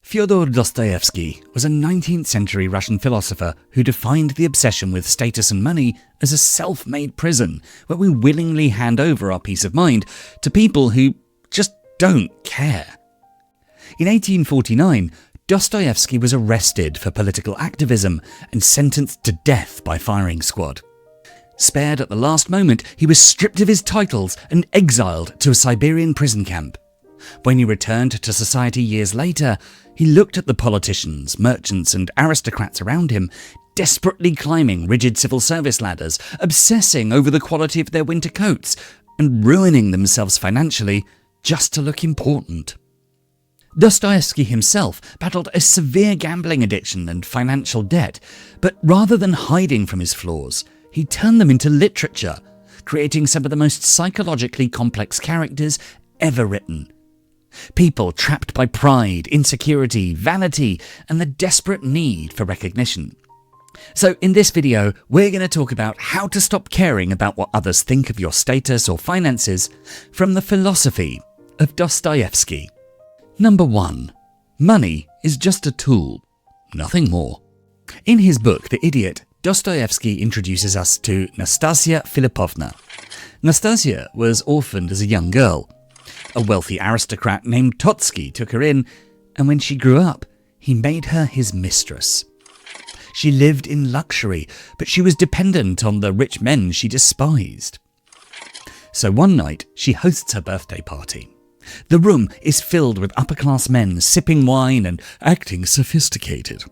Fyodor Dostoevsky was a 19th century Russian philosopher who defined the obsession with status and money as a self-made prison where we willingly hand over our peace of mind to people who just don't care. In 1849, Dostoevsky was arrested for political activism and sentenced to death by firing squad. Spared at the last moment, he was stripped of his titles and exiled to a Siberian prison camp. When he returned to society years later, he looked at the politicians, merchants and aristocrats around him, desperately climbing rigid civil service ladders, obsessing over the quality of their winter coats, and ruining themselves financially just to look important. Dostoevsky himself battled a severe gambling addiction and financial debt, but rather than hiding from his flaws, he turned them into literature, creating some of the most psychologically complex characters ever written. People trapped by pride, insecurity, vanity, and the desperate need for recognition. So in this video, we're going to talk about how to stop caring about what others think of your status or finances from the philosophy of Dostoevsky. Number 1. Money is just a tool, nothing more. In his book, The Idiot, Dostoevsky introduces us to Nastasia Filipovna. Nastasia was orphaned as a young girl. A wealthy aristocrat named Totsky took her in, and when she grew up, he made her his mistress. She lived in luxury, but she was dependent on the rich men she despised. So one night, she hosts her birthday party. The room is filled with upper-class men sipping wine and acting sophisticated.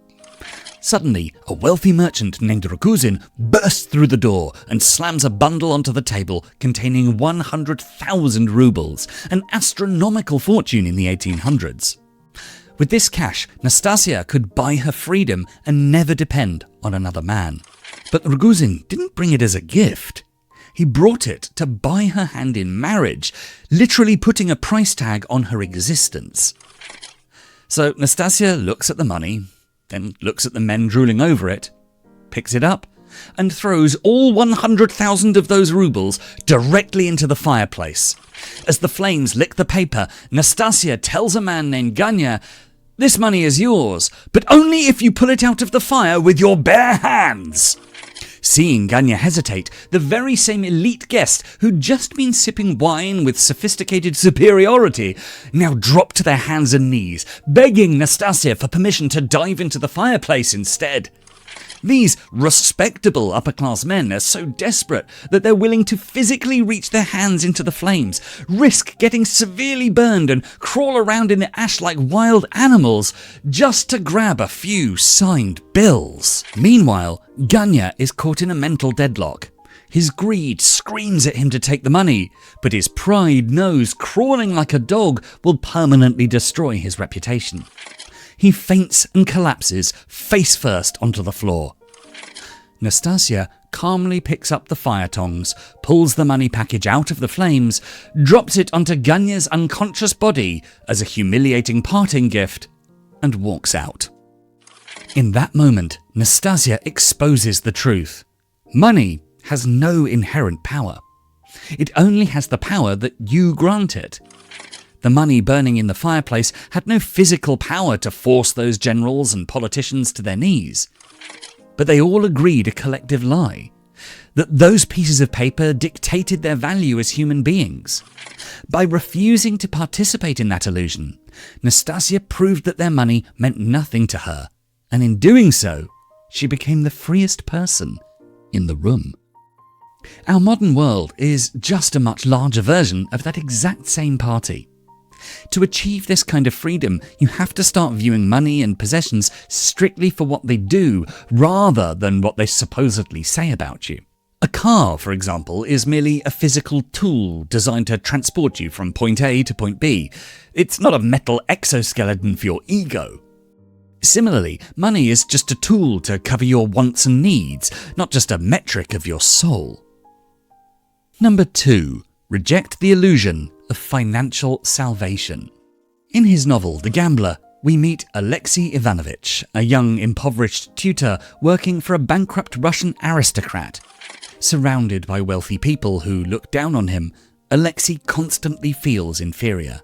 Suddenly, a wealthy merchant named Rogozin bursts through the door and slams a bundle onto the table containing 100,000 rubles, an astronomical fortune in the 1800s. With this cash, Nastasia could buy her freedom and never depend on another man. But Rogozin didn't bring it as a gift. He brought it to buy her hand in marriage, literally putting a price tag on her existence. So Nastasia looks at the money, then looks at the men drooling over it, picks it up, and throws all 100,000 of those rubles directly into the fireplace. As the flames lick the paper, Nastasia tells a man named Ganya, "This money is yours, but only if you pull it out of the fire with your bare hands." Seeing Ganya hesitate, the very same elite guest who'd just been sipping wine with sophisticated superiority now drop to their hands and knees, begging Nastasia for permission to dive into the fireplace instead. These respectable upper-class men are so desperate that they're willing to physically reach their hands into the flames, risk getting severely burned and crawl around in the ash like wild animals just to grab a few signed bills. Meanwhile, Ganya is caught in a mental deadlock. His greed screams at him to take the money, but his pride knows crawling like a dog will permanently destroy his reputation. He faints and collapses face first onto the floor. Nastasia calmly picks up the fire tongs, pulls the money package out of the flames, drops it onto Ganya's unconscious body as a humiliating parting gift, and walks out. In that moment, Nastasia exposes the truth. Money has no inherent power. It only has the power that you grant it. The money burning in the fireplace had no physical power to force those generals and politicians to their knees. But they all agreed a collective lie, that those pieces of paper dictated their value as human beings. By refusing to participate in that illusion, Nastasia proved that their money meant nothing to her, and in doing so, she became the freest person in the room. Our modern world is just a much larger version of that exact same party. To achieve this kind of freedom, you have to start viewing money and possessions strictly for what they do, rather than what they supposedly say about you. A car, for example, is merely a physical tool designed to transport you from point A to point B. It's not a metal exoskeleton for your ego. Similarly, money is just a tool to cover your wants and needs, not just a metric of your soul. Number 2. Reject the illusion of financial salvation. In his novel, The Gambler, we meet Alexei Ivanovich, a young impoverished tutor working for a bankrupt Russian aristocrat. Surrounded by wealthy people who look down on him, Alexei constantly feels inferior.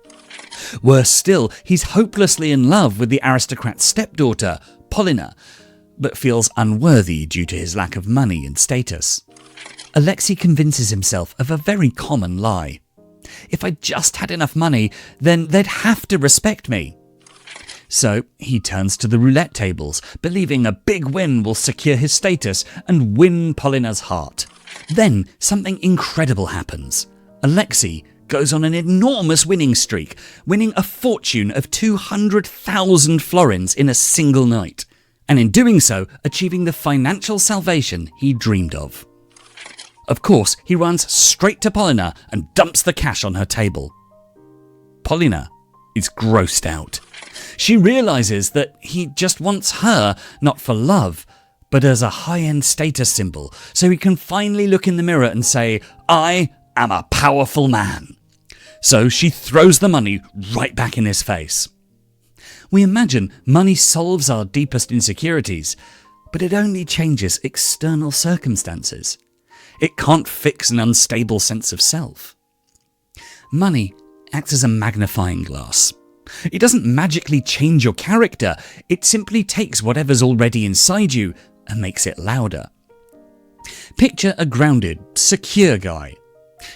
Worse still, he's hopelessly in love with the aristocrat's stepdaughter, Polina, but feels unworthy due to his lack of money and status. Alexei convinces himself of a very common lie. If I just had enough money, then they'd have to respect me. So he turns to the roulette tables, believing a big win will secure his status and win Polina's heart. Then something incredible happens. Alexei goes on an enormous winning streak, winning a fortune of 200,000 florins in a single night, and in doing so, achieving the financial salvation he dreamed of. Of course, he runs straight to Polina and dumps the cash on her table. Polina is grossed out. She realizes that he just wants her, not for love, but as a high-end status symbol, so he can finally look in the mirror and say, "I am a powerful man." So she throws the money right back in his face. We imagine money solves our deepest insecurities, but it only changes external circumstances. It can't fix an unstable sense of self. Money acts as a magnifying glass. It doesn't magically change your character, it simply takes whatever's already inside you and makes it louder. Picture a grounded, secure guy.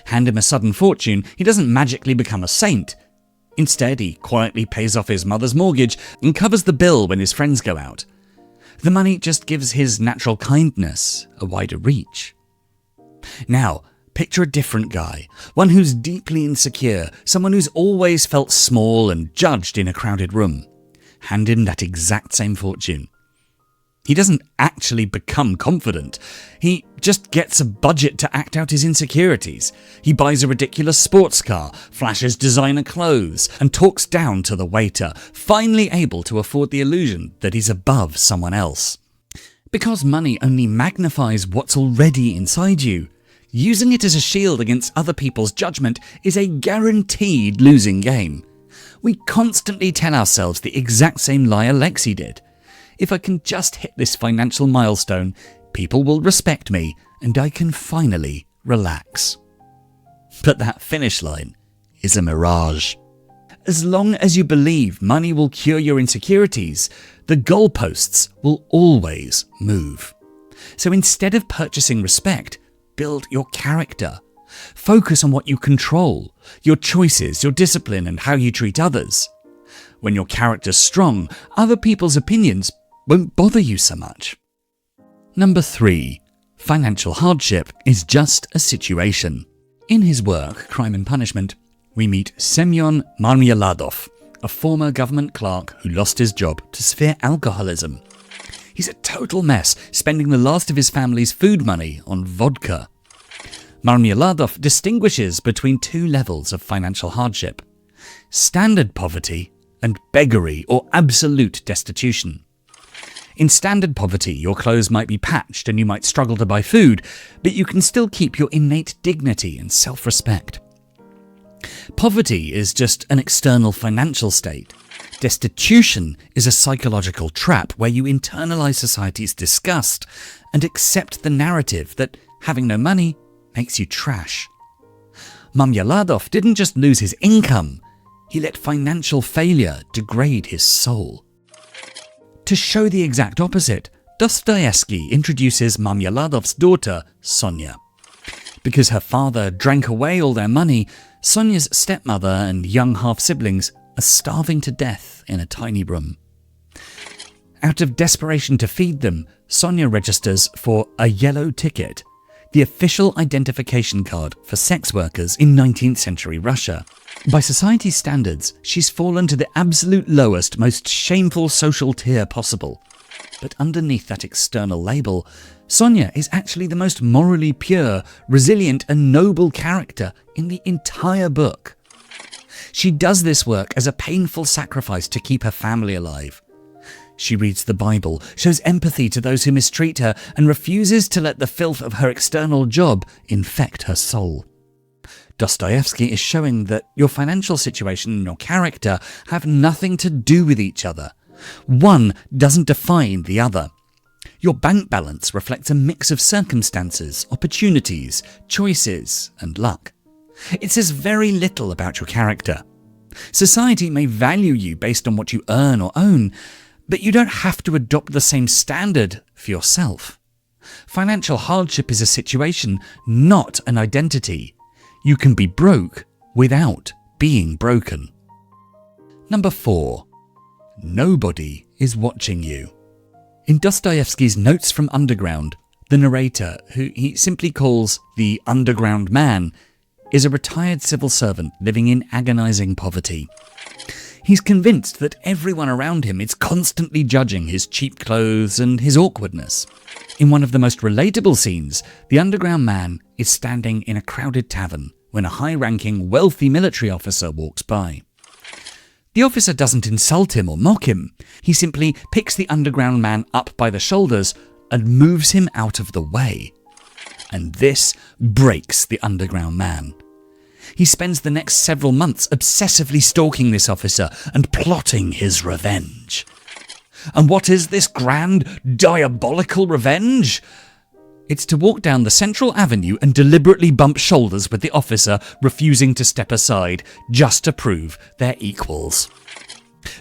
Hand him a sudden fortune, he doesn't magically become a saint. Instead, he quietly pays off his mother's mortgage and covers the bill when his friends go out. The money just gives his natural kindness a wider reach. Now, picture a different guy, one who's deeply insecure, someone who's always felt small and judged in a crowded room. Hand him that exact same fortune. He doesn't actually become confident. He just gets a budget to act out his insecurities. He buys a ridiculous sports car, flashes designer clothes, and talks down to the waiter, finally able to afford the illusion that he's above someone else. Because money only magnifies what's already inside you, using it as a shield against other people's judgment is a guaranteed losing game. We constantly tell ourselves the exact same lie Alexei did. If I can just hit this financial milestone, people will respect me and I can finally relax. But that finish line is a mirage. As long as you believe money will cure your insecurities, the goalposts will always move. So instead of purchasing respect, build your character. Focus on what you control, your choices, your discipline, and how you treat others. When your character's strong, other people's opinions won't bother you so much. Number 3. Financial hardship is just a situation. In his work, Crime and Punishment, we meet Semyon Marmeladov, a former government clerk who lost his job to severe alcoholism. He's a total mess, spending the last of his family's food money on vodka. Marmeladov distinguishes between two levels of financial hardship: standard poverty and beggary or absolute destitution. In standard poverty, your clothes might be patched and you might struggle to buy food, but you can still keep your innate dignity and self-respect. Poverty is just an external financial state. Destitution is a psychological trap where you internalize society's disgust and accept the narrative that having no money makes you trash. Marmeladov didn't just lose his income, he let financial failure degrade his soul. To show the exact opposite, Dostoevsky introduces Marmeladov's daughter, Sonia. Because her father drank away all their money, Sonia's stepmother and young half-siblings are starving to death in a tiny room. Out of desperation to feed them, Sonia registers for a yellow ticket, the official identification card for sex workers in 19th century Russia. By society's standards, she's fallen to the absolute lowest, most shameful social tier possible. But underneath that external label, Sonia is actually the most morally pure, resilient and noble character in the entire book. She does this work as a painful sacrifice to keep her family alive. She reads the Bible, shows empathy to those who mistreat her, and refuses to let the filth of her external job infect her soul. Dostoevsky is showing that your financial situation and your character have nothing to do with each other. One doesn't define the other. Your bank balance reflects a mix of circumstances, opportunities, choices, and luck. It says very little about your character. Society may value you based on what you earn or own, but you don't have to adopt the same standard for yourself. Financial hardship is a situation, not an identity. You can be broke without being broken. Number 4. Nobody is watching you. In Dostoevsky's Notes from Underground, the narrator, who he simply calls the Underground Man, is a retired civil servant living in agonizing poverty. He's convinced that everyone around him is constantly judging his cheap clothes and his awkwardness. In one of the most relatable scenes, the Underground Man is standing in a crowded tavern when a high-ranking, wealthy military officer walks by. The officer doesn't insult him or mock him. He simply picks the Underground Man up by the shoulders and moves him out of the way. And this breaks the Underground Man. He spends the next several months obsessively stalking this officer and plotting his revenge. And what is this grand, diabolical revenge? It's to walk down the central avenue and deliberately bump shoulders with the officer refusing to step aside just to prove they're equals.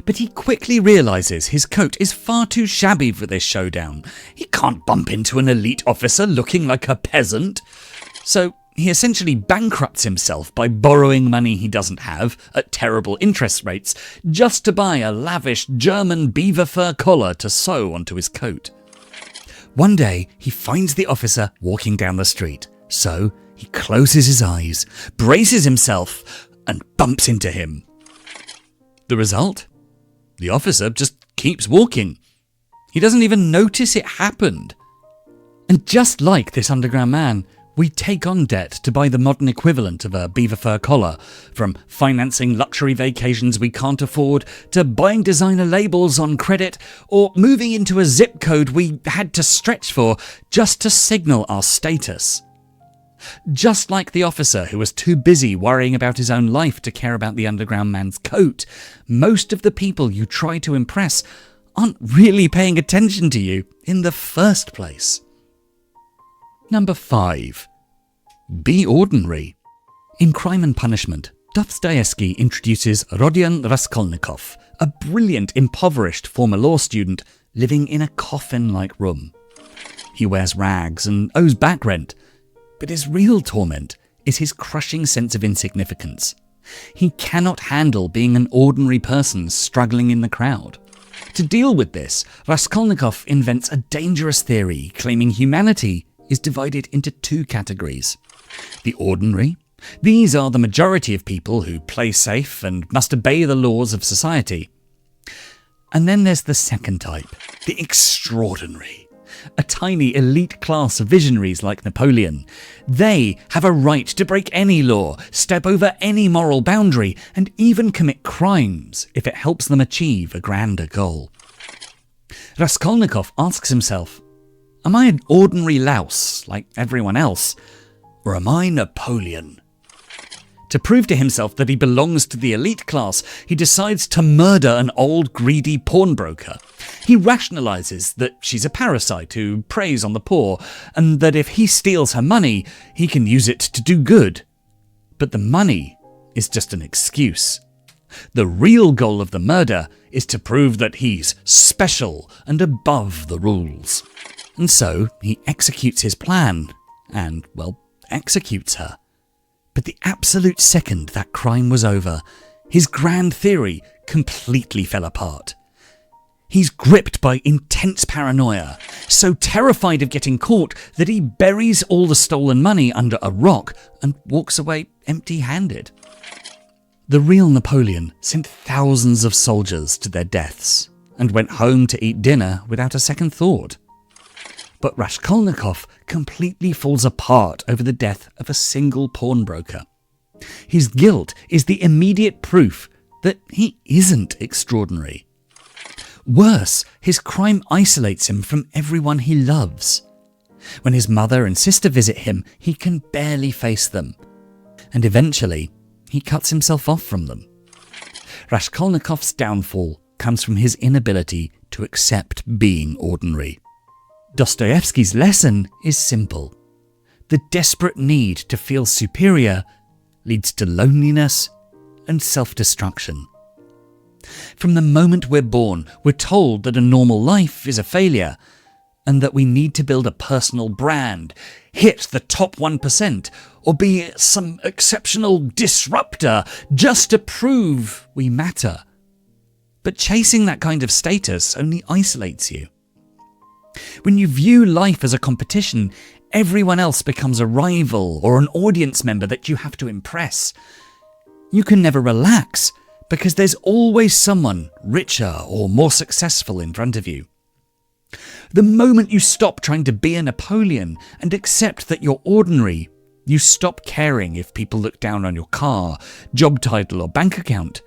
But he quickly realises his coat is far too shabby for this showdown. He can't bump into an elite officer looking like a peasant. So he essentially bankrupts himself by borrowing money he doesn't have at terrible interest rates just to buy a lavish German beaver fur collar to sew onto his coat. One day, he finds the officer walking down the street, so he closes his eyes, braces himself, and bumps into him. The result? The officer just keeps walking. He doesn't even notice it happened. And just like this Underground Man, we take on debt to buy the modern equivalent of a beaver fur collar, from financing luxury vacations we can't afford, to buying designer labels on credit, or moving into a zip code we had to stretch for just to signal our status. Just like the officer who was too busy worrying about his own life to care about the Underground Man's coat, most of the people you try to impress aren't really paying attention to you in the first place. Number 5. Be ordinary. In Crime and Punishment, Dostoevsky introduces Rodion Raskolnikov, a brilliant, impoverished former law student living in a coffin-like room. He wears rags and owes back rent, but his real torment is his crushing sense of insignificance. He cannot handle being an ordinary person struggling in the crowd. To deal with this, Raskolnikov invents a dangerous theory claiming humanity is divided into 2 categories. The ordinary. These are the majority of people who play safe and must obey the laws of society. And then there's the second type, the extraordinary. A tiny elite class of visionaries like Napoleon. They have a right to break any law, step over any moral boundary, and even commit crimes if it helps them achieve a grander goal. Raskolnikov asks himself, am I an ordinary louse like everyone else, or am I Napoleon? To prove to himself that he belongs to the elite class, he decides to murder an old greedy pawnbroker. He rationalises that she's a parasite who preys on the poor, and that if he steals her money, he can use it to do good. But the money is just an excuse. The real goal of the murder is to prove that he's special and above the rules. And so he executes his plan, and, well, executes her. But the absolute second that crime was over, his grand theory completely fell apart. He's gripped by intense paranoia, so terrified of getting caught that he buries all the stolen money under a rock and walks away empty-handed. The real Napoleon sent thousands of soldiers to their deaths and went home to eat dinner without a second thought. But Raskolnikov completely falls apart over the death of a single pawnbroker. His guilt is the immediate proof that he isn't extraordinary. Worse, his crime isolates him from everyone he loves. When his mother and sister visit him, he can barely face them. And eventually, he cuts himself off from them. Raskolnikov's downfall comes from his inability to accept being ordinary. Dostoevsky's lesson is simple. The desperate need to feel superior leads to loneliness and self-destruction. From the moment we're born, we're told that a normal life is a failure, and that we need to build a personal brand, hit the top 1%, or be some exceptional disruptor just to prove we matter. But chasing that kind of status only isolates you. When you view life as a competition, everyone else becomes a rival or an audience member that you have to impress. You can never relax because there's always someone richer or more successful in front of you. The moment you stop trying to be a Napoleon and accept that you're ordinary, you stop caring if people look down on your car, job title or bank account,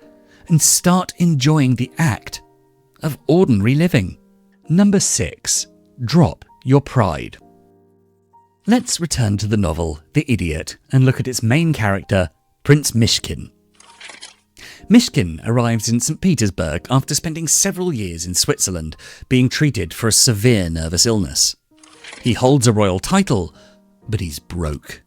and start enjoying the act of ordinary living. Number 6. Drop your pride. Let's return to the novel The Idiot and look at its main character, Prince Myshkin. Myshkin arrives in St. Petersburg after spending several years in Switzerland, being treated for a severe nervous illness. He holds a royal title, but he's broke.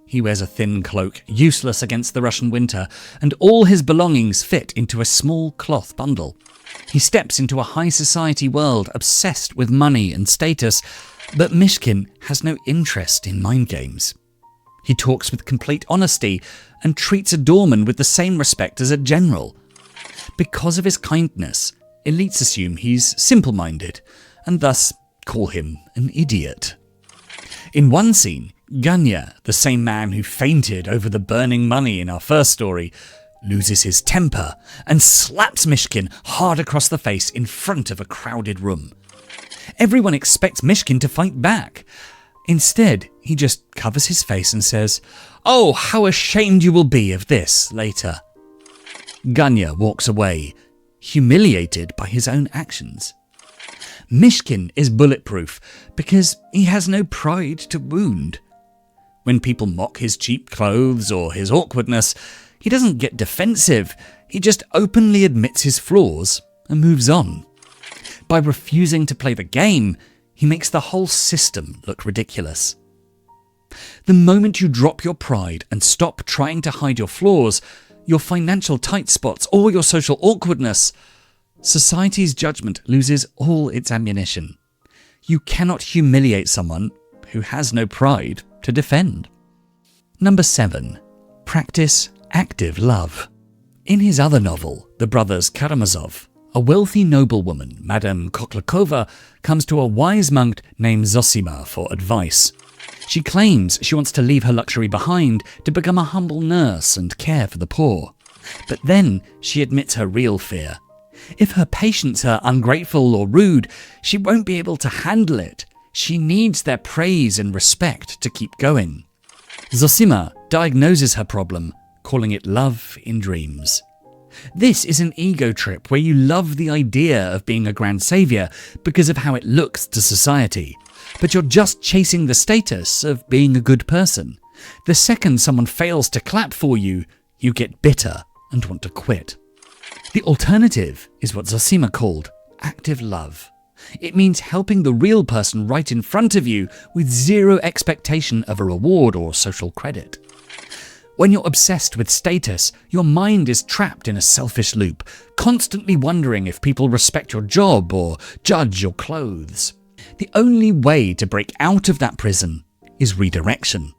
He wears a thin cloak, useless against the Russian winter, and all his belongings fit into a small cloth bundle. He steps into a high society world obsessed with money and status, but Myshkin has no interest in mind games. He talks with complete honesty and treats a doorman with the same respect as a general. Because of his kindness, elites assume he's simple-minded and thus call him an idiot. In one scene, Ganya, the same man who fainted over the burning money in our first story, loses his temper and slaps Myshkin hard across the face in front of a crowded room. Everyone expects Myshkin to fight back. Instead, he just covers his face and says, "Oh, how ashamed you will be of this later." Ganya walks away, humiliated by his own actions. Myshkin is bulletproof because he has no pride to wound. When people mock his cheap clothes or his awkwardness, he doesn't get defensive, he just openly admits his flaws and moves on. By refusing to play the game, he makes the whole system look ridiculous. The moment you drop your pride and stop trying to hide your flaws, your financial tight spots, or your social awkwardness, society's judgment loses all its ammunition. You cannot humiliate someone who has no pride to defend. Number 7. Practice active love. In his other novel, The Brothers Karamazov, a wealthy noblewoman, Madame Koklakova, comes to a wise monk named Zosima for advice. She claims she wants to leave her luxury behind to become a humble nurse and care for the poor. But then she admits her real fear. If her patients are ungrateful or rude, she won't be able to handle it. She needs their praise and respect to keep going. Zosima diagnoses her problem, calling it love in dreams. This is an ego trip where you love the idea of being a grand saviour because of how it looks to society, but you're just chasing the status of being a good person. The second someone fails to clap for you, you get bitter and want to quit. The alternative is what Zosima called active love. It means helping the real person right in front of you with zero expectation of a reward or social credit. When you're obsessed with status, your mind is trapped in a selfish loop, constantly wondering if people respect your job or judge your clothes. The only way to break out of that prison is redirection.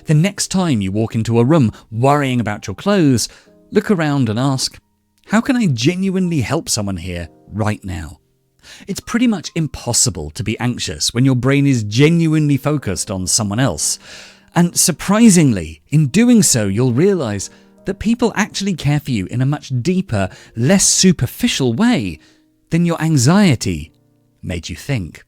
The next time you walk into a room worrying about your clothes, look around and ask, how can I genuinely help someone here right now? It's pretty much impossible to be anxious when your brain is genuinely focused on someone else. And surprisingly, in doing so, you'll realise that people actually care for you in a much deeper, less superficial way than your anxiety made you think.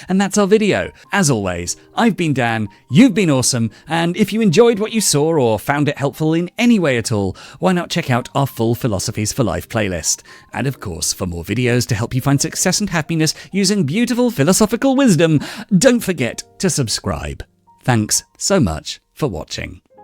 And that's our video. As always, I've been Dan, you've been awesome, and if you enjoyed what you saw or found it helpful in any way at all, why not check out our full Philosophies for Life playlist. And of course, for more videos to help you find success and happiness using beautiful philosophical wisdom, don't forget to subscribe. Thanks so much for watching.